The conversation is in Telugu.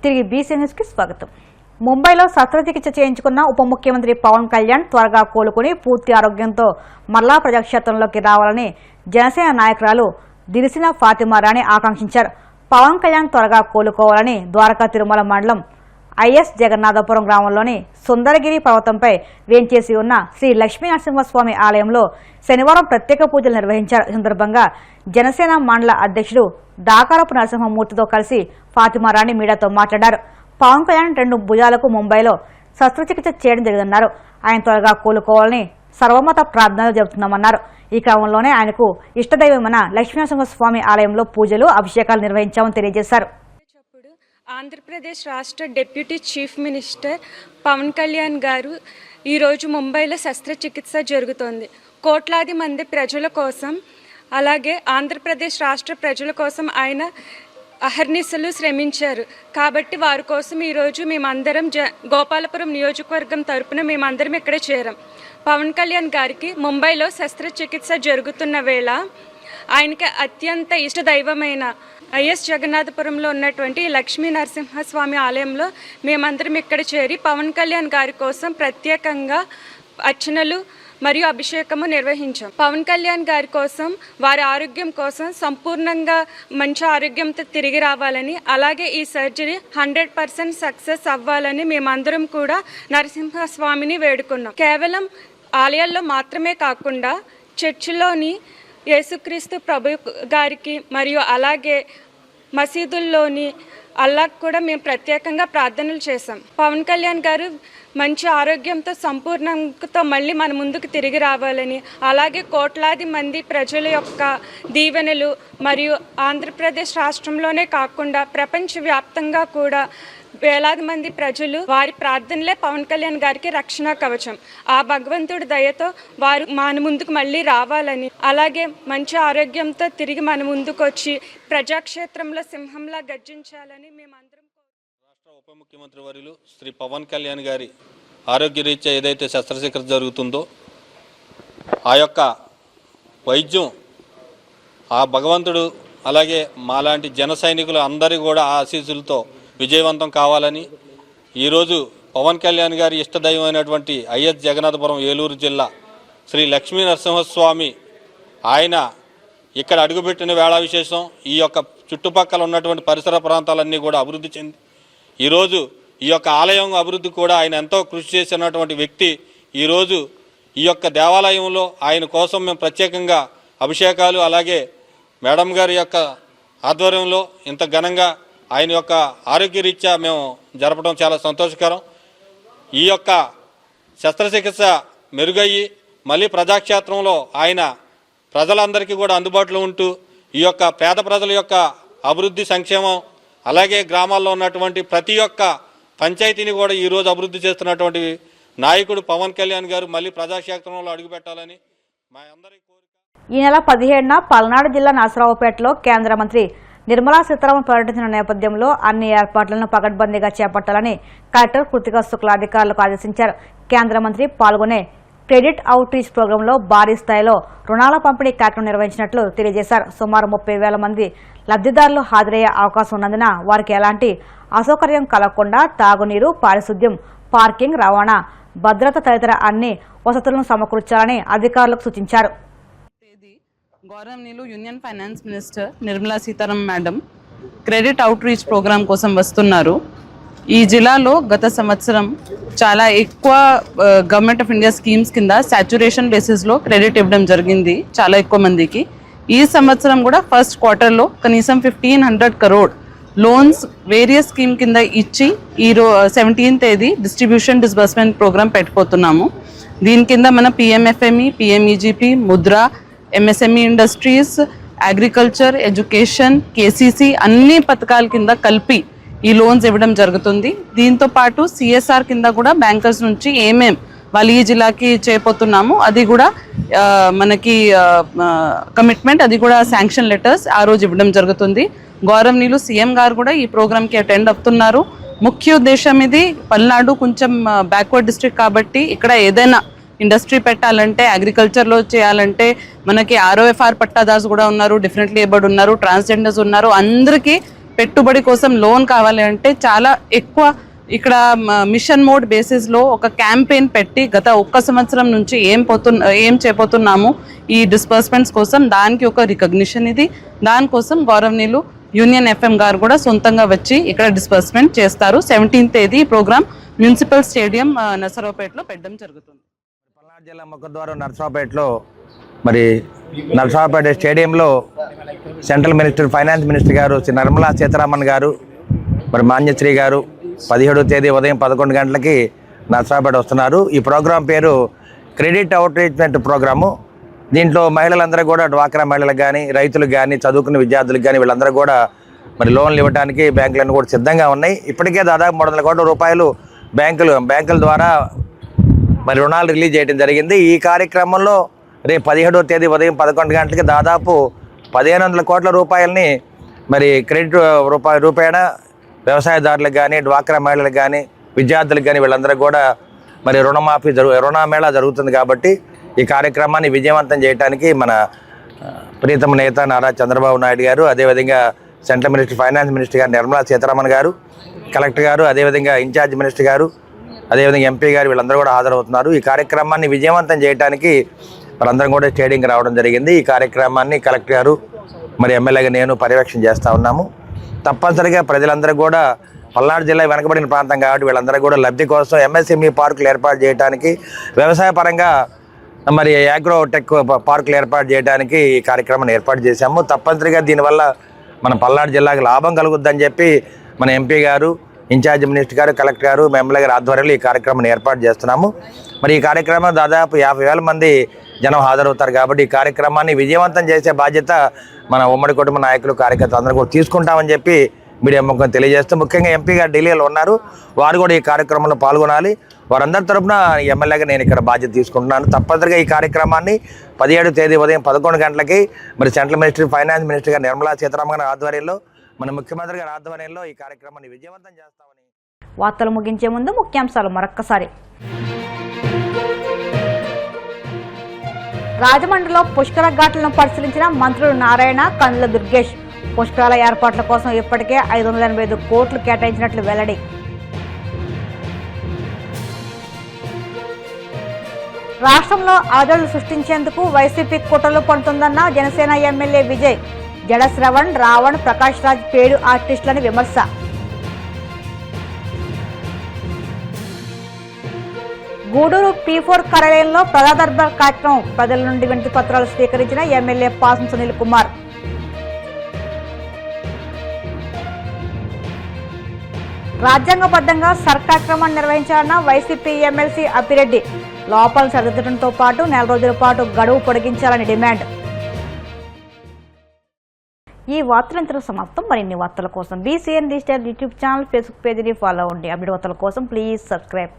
తిరిగి బీసీ న్యూస్కి స్వాగతం. ముంబైలో శస్త్రచికిత్స చేయించుకున్న ఉప ముఖ్యమంత్రి పవన్ కళ్యాణ్ త్వరగా కోలుకుని పూర్తి ఆరోగ్యంతో మరలా ప్రజాక్షేత్రంలోకి రావాలని జనసేన నాయకురాలు దిరిసిన ఫాతిమా రాణి ఆకాంక్షించారు. పవన్ కళ్యాణ్ త్వరగా కోలుకోవాలని ద్వారకా తిరుమల మండలం ఐఎస్ జగన్నాథపురం గ్రామంలోని సుందరగిరి పర్వతంపై వేంచేసి ఉన్న శ్రీ లక్ష్మీ నరసింహస్వామి ఆలయంలో శనివారం ప్రత్యేక పూజలు నిర్వహించారు. ఈ సందర్భంగా జనసేన మండల అధ్యక్షుడు దాకారపు నరసింహమూర్తితో కలిసి ఫాతిమా రాణి మీడియాతో మాట్లాడారు. పవన్ కళ్యాణ్ 2 భుజాలకు ముంబైలో శస్త్రచికిత్స చేయడం జరిగిందన్నారు. ఆయన త్వరగా కోలుకోవాలని సర్వమత ప్రార్థనలు జరుపుతున్నామన్నారు. ఈ క్రమంలోనే ఆయనకు ఇష్టదైవమైన లక్ష్మీనరసింహస్వామి ఆలయంలో పూజలు అభిషేకాలు నిర్వహించామని తెలియజేశారు. ఆంధ్రప్రదేశ్ రాష్ట్ర deputy chief minister Pawan Kalyan garu ఈరోజు ముంబైలో శస్త్రచికిత్స జరుగుతోంది. కోట్లాది మంది ప్రజల కోసం, అలాగే ఆంధ్రప్రదేశ్ రాష్ట్ర ప్రజల కోసం ఆయన అహర్నిశలు శ్రమించారు. కాబట్టి వారి కోసం ఈరోజు మేమందరం గోపాలపురం నియోజకవర్గం తరపున మేమందరం ఇక్కడ చేరాం. పవన్ కళ్యాణ్ గారికి ముంబైలో శస్త్రచికిత్స జరుగుతున్న వేళ ఆయనకి అత్యంత ఇష్టదైవమైన ఐఎస్ జగన్నాథపురంలో ఉన్నటువంటి లక్ష్మీ నరసింహస్వామి ఆలయంలో మేమందరం ఇక్కడ చేరి పవన్ కళ్యాణ్ గారి కోసం ప్రత్యేకంగా అర్చనలు మరియు అభిషేకము నిర్వహించాం. పవన్ కళ్యాణ్ గారి కోసం, వారి ఆరోగ్యం కోసం సంపూర్ణంగా మంచి ఆరోగ్యంతో తిరిగి రావాలని, అలాగే ఈ సర్జరీ 100% సక్సెస్ అవ్వాలని మేమందరం కూడా నరసింహస్వామిని వేడుకున్నాం. కేవలం ఆలయాల్లో మాత్రమే కాకుండా చర్చిలోని యేసుక్రీస్తు ప్రభు గారికి మరియు అలాగే మసీదుల్లోని అల్లాహ్ కూడా మేము ప్రత్యేకంగా ప్రార్థనలు చేశాం. పవన్ కళ్యాణ్ గారు మంచి ఆరోగ్యంతో సంపూర్ణంతో మళ్ళీ మన ముందుకు తిరిగి రావాలని, అలాగే కోట్లాది మంది ప్రజల యొక్క దీవెనలు మరియు ఆంధ్రప్రదేశ్ రాష్ట్రంలోనే కాకుండా ప్రపంచవ్యాప్తంగా కూడా వేలాది మంది ప్రజలు వారి ప్రార్థనలే పవన్ కళ్యాణ్ గారికి రక్షణ కవచం. ఆ భగవంతుడి దయతో వారు మన ముందుకు మళ్ళీ రావాలని, అలాగే మంచి ఆరోగ్యంతో తిరిగి మన ముందుకు వచ్చి ప్రజాక్షేత్రంలో సింహంలా గర్జించాలని మేమందరం. రాష్ట్ర ఉప ముఖ్యమంత్రి వర్యులు శ్రీ పవన్ కళ్యాణ్ గారి ఆరోగ్యరీత్యా ఏదైతే శస్త్రచికిత్స జరుగుతుందో ఆ యొక్క వైద్యం ఆ భగవంతుడు అలాగే మాలాంటి జన సైనికులు అందరూ కూడా ఆశీస్సులతో విజయవంతం కావాలని ఈరోజు పవన్ కళ్యాణ్ గారి ఇష్టదైవమైనటువంటి ఐఎస్ జగన్నాథపురం ఏలూరు జిల్లా శ్రీ లక్ష్మీ నరసింహస్వామి ఆయన ఇక్కడ అడుగుపెట్టిన వేళ విశేషం. ఈ యొక్క చుట్టుపక్కల ఉన్నటువంటి పరిసర ప్రాంతాలన్నీ కూడా అభివృద్ధి చెంది ఈరోజు ఈ యొక్క ఆలయం అభివృద్ధి కూడా ఆయన ఎంతో కృషి చేసినటువంటి వ్యక్తి. ఈరోజు ఈ యొక్క దేవాలయంలో ఆయన కోసం మేము ప్రత్యేకంగా అభిషేకాలు అలాగే మేడం గారి యొక్క ఆధ్వర్యంలో ఇంత ఘనంగా ఆయన యొక్క ఆరోగ్యరీత్యా మేము జరపడం చాలా సంతోషకరం. ఈ యొక్క శస్త్రచికిత్స మెరుగయ్యి మళ్ళీ ప్రజాక్షేత్రంలో ఆయన ప్రజలందరికీ కూడా అందుబాటులో ఉంటూ ఈ యొక్క పేద ప్రజల యొక్క అభివృద్ధి సంక్షేమం అలాగే గ్రామాల్లో ఉన్నటువంటి ప్రతి ఒక్క పంచాయతీని కూడా ఈరోజు అభివృద్ధి చేస్తున్నటువంటి నాయకుడు పవన్ కళ్యాణ్ గారు మళ్ళీ ప్రజాక్షేత్రంలో అడుగుపెట్టాలని మా అందరి కోరిక. ఈ నెల 17న పల్నాడు జిల్లా నరసరావుపేటలో కేంద్ర మంత్రి నిర్మలా సీతారామన్ పర్యటించిన నేపథ్యంలో అన్ని ఏర్పాట్లను పకడ్బందీగా చేపట్టాలని కలెక్టర్ కృతికా శుక్లా అధికారులకు ఆదేశించారు. కేంద్ర మంత్రి పాల్గొనే క్రెడిట్ అవుట్ రీచ్ ప్రోగ్రాంలో భారీ స్థాయిలో రుణాల పంపిణీ కార్యక్రమం నిర్వహించినట్లు తెలియజేశారు. సుమారు 30,000 మంది లబ్ధిదారులు హాజరయ్యే అవకాశం ఉన్నందున వారికి ఎలాంటి అసౌకర్యం కలగకుండా తాగునీరు, పారిశుద్ధ్యం, పార్కింగ్, రవాణా, భద్రత తదితర అన్ని వసతులను సమకూర్చాలని అధికారులకు సూచించారు. గౌరవనీయులు union finance minister Nirmala Sitharaman madam credit outreach program కోసం వస్తున్నారు. ఈ జిల్లాలో గత సంవత్సరం చాలా ఎక్కువ గవర్నమెంట్ ఆఫ్ ఇండియా స్కీమ్స్ కింద సాచ్యురేషన్ బేసిస్లో క్రెడిట్ ఇవ్వడం జరిగింది చాలా ఎక్కువ మందికి. ఈ సంవత్సరం కూడా ఫస్ట్ క్వార్టర్లో కనీసం 1,500 crore లోన్స్ వేరియస్ స్కీమ్ కింద ఇచ్చి 17th తేదీ డిస్ట్రిబ్యూషన్ ప్రోగ్రామ్ పెట్టిపోతున్నాము. దీని కింద మన PMFME, PMEGP, Mudra, MSME industries, agriculture, education, KCC అన్ని పథకాల కింద కలిపి ఈ లోన్స్ ఇవ్వడం జరుగుతుంది. దీంతో పాటు CSR కింద కూడా బ్యాంకర్స్ నుంచి వాళ్ళు ఈ జిల్లాకి చేయబోతున్నాము అది కూడా మనకి కమిట్మెంట్, అది కూడా శాంక్షన్ లెటర్స్ ఆ రోజు ఇవ్వడం జరుగుతుంది. గౌరవనీయులు CM గారు కూడా ఈ ప్రోగ్రామ్కి అటెండ్ అవుతున్నారు. ముఖ్య ఉద్దేశం ఇది, పల్నాడు కొంచెం బ్యాక్వర్డ్ డిస్ట్రిక్ట్ కాబట్టి ఇక్కడ ఏదైనా ఇండస్ట్రీ పెట్టాలంటే, అగ్రికల్చర్లో చేయాలంటే మనకి ROFR పట్టాదార్స్ కూడా ఉన్నారు, డిఫరెంట్లీ ఏబుల్డ్ ఉన్నారు, ట్రాన్స్జెండర్స్ ఉన్నారు, అందరికీ పెట్టుబడి కోసం లోన్ కావాలి అంటే చాలా ఎక్కువ ఇక్కడ మిషన్ మోడ్ బేసిస్లో ఒక క్యాంపెయిన్ పెట్టి గత 1 సంవత్సరం నుంచి ఏం చేయబోతున్నాము ఈ డిస్బర్స్మెంట్స్ కోసం, దానికి ఒక రికగ్నిషన్ ఇది. దానికోసం గౌరవనీయులు యూనియన్ FM గారు కూడా సొంతంగా వచ్చి ఇక్కడ డిస్బర్స్మెంట్ చేస్తారు. 17వ తేదీ ఈ ప్రోగ్రామ్ మున్సిపల్ స్టేడియం నర్సరావుపేటలో పెట్టడం జరుగుతుంది. పల్నాడు జిల్లా ముఖద్వారం నర్సరావుపేటలో మరి నర్సరావుపేట స్టేడియంలో సెంట్రల్ మినిస్టర్ ఫైనాన్స్ మినిస్టర్ గారు శ్రీ నిర్మలా సీతారామన్ గారు మరి మాన్యశ్రీ గారు 17వ తేదీ ఉదయం 11 గంటలకి నర్సరావుపేట వస్తున్నారు. ఈ ప్రోగ్రాం పేరు క్రెడిట్ అవుట్రీచ్మెంట్ ప్రోగ్రాము. దీంట్లో మహిళలందరూ కూడా డ్వాక్రా మహిళలకు కానీ, రైతులకు కానీ, చదువుకున్న విద్యార్థులకు కానీ వీళ్ళందరూ కూడా మరి లోన్లు ఇవ్వడానికి బ్యాంకులన్నీ కూడా సిద్ధంగా ఉన్నాయి. ఇప్పటికే దాదాపు 300 కోట్ల రూపాయలు బ్యాంకుల ద్వారా మరి రుణాలు రిలీజ్ చేయడం జరిగింది. ఈ కార్యక్రమంలో రేపు 17వ తేదీ ఉదయం 11 గంటలకి దాదాపు 1500 కోట్ల రూపాయలని మరి క్రెడిట్ రూపాయన వ్యవసాయదారులకు కానీ, డ్వాక్రా మహిళలకు కానీ, విద్యార్థులకు కానీ వీళ్ళందరూ కూడా మరి రుణమేళా జరుగుతుంది. కాబట్టి ఈ కార్యక్రమాన్ని విజయవంతం చేయడానికి మన ప్రీతమ నేత నారా చంద్రబాబు నాయుడు గారు, అదేవిధంగా సెంట్రల్ మినిస్టర్ ఫైనాన్స్ మినిస్టర్ గారు నిర్మలా సీతారామన్ గారు, కలెక్టర్ గారు, అదేవిధంగా ఇన్ఛార్జ్ మినిస్టర్ గారు, అదేవిధంగా ఎంపీ గారు వీళ్ళందరూ కూడా హాజరవుతున్నారు. ఈ కార్యక్రమాన్ని విజయవంతం చేయడానికి వాళ్ళందరం కూడా స్టేడియంకి రావడం జరిగింది. ఈ కార్యక్రమాన్ని కలెక్టర్ గారు మరి ఎమ్మెల్యేగా నేను పర్యవేక్షణ చేస్తూ ఉన్నాము. తప్పనిసరిగా ప్రజలందరూ కూడా పల్నాడు జిల్లా వెనకబడిన ప్రాంతం కాబట్టి వీళ్ళందరూ కూడా లబ్ధి కోసం MSME పార్కులు ఏర్పాటు చేయడానికి, వ్యవసాయ పరంగా మరి అగ్రోటెక్ పార్కులు ఏర్పాటు చేయడానికి ఈ కార్యక్రమాన్ని ఏర్పాటు చేశాము. తప్పనిసరిగా దీనివల్ల మన పల్నాడు జిల్లాకి లాభం కలుగుద్దని చెప్పి మన ఎంపీ గారు, ఇన్ఛార్జ్ మినిస్టర్ గారు, కలెక్టర్ గారు, ఎమ్మెల్యే గారు ఆధ్వర్యంలో ఈ కార్యక్రమాన్ని ఏర్పాటు చేస్తున్నాము. మరి ఈ కార్యక్రమం దాదాపు 50,000 మంది జనం హాజరవుతారు. కాబట్టి ఈ కార్యక్రమాన్ని విజయవంతం చేసే బాధ్యత మన ఉమ్మడి కుటుంబ నాయకులు, కార్యకర్తలు అందరూ కూడా తీసుకుంటామని చెప్పి మీడియా ముఖం తెలియజేస్తూ, ముఖ్యంగా ఎంపీ గారు ఢిల్లీలో ఉన్నారు, వారు కూడా ఈ కార్యక్రమంలో పాల్గొనాలి. వారందరి తరఫున ఎమ్మెల్యేగా నేను ఇక్కడ బాధ్యత తీసుకుంటున్నాను. తప్పనిసరిగా ఈ కార్యక్రమాన్ని 17వ తేదీ ఉదయం 11 గంటలకి మరి సెంట్రల్ మినిస్టర్ ఫైనాన్స్ మినిస్టర్ గారు నిర్మలా సీతారామన్ గారి ఆధ్వర్యంలో, మన ముఖ్యమంత్రి గారి ఆధ్వర్యంలో ఈ కార్యక్రమాన్ని విజయవంతం చేస్తామని. వార్తలు ముగించే ముందు ముఖ్యాంశాలు మరొక్కసారి. రాజమండ్రిలో పుష్కర ఘాట్లను పరిశీలించిన మంత్రులు నారాయణ, కందుల దుర్గేష్. పుష్కరాల ఏర్పాట్ల కోసం ఇప్పటికే 585 కోట్లు కేటాయించినట్లు వెల్లడి. రాష్ట్రంలో అలజడులు సృష్టించేందుకు వైసీపీ కుట్రలు పడుతుందన్న జనసేన ఎమ్మెల్యే విజయ్. జడ శ్రవణ్, రావణ్, ప్రకాష్ రాజ్ పేడు ఆర్టిస్టులని విమర్శ. గూడూరు P4 కార్యాలయంలో ప్రజా దర్బార్ కార్యక్రమం. ప్రజల నుండి వినతి పత్రాలు స్వీకరించిన ఎమ్మెల్యే పాసం సునీల్ కుమార్. రాజ్యాంగబద్ధంగా సర్ కార్యక్రమాన్ని నిర్వహించాలన్న వైసీపీ ఎమ్మెల్సీ అప్పిరెడ్డి. లోపాలను సరిదిద్దడంతో పాటు 4 రోజుల పాటు గడువు పొడిగించాలని డిమాండ్. ఈ వార్తలంతరం సమాప్తం. మరిన్ని వార్తల కోసం BCN digital YouTube channel, Facebook పేజీని ఫాలో అవ్వండి. అప్డేట్ వార్తల కోసం ప్లీజ్ సబ్స్క్రైబ్.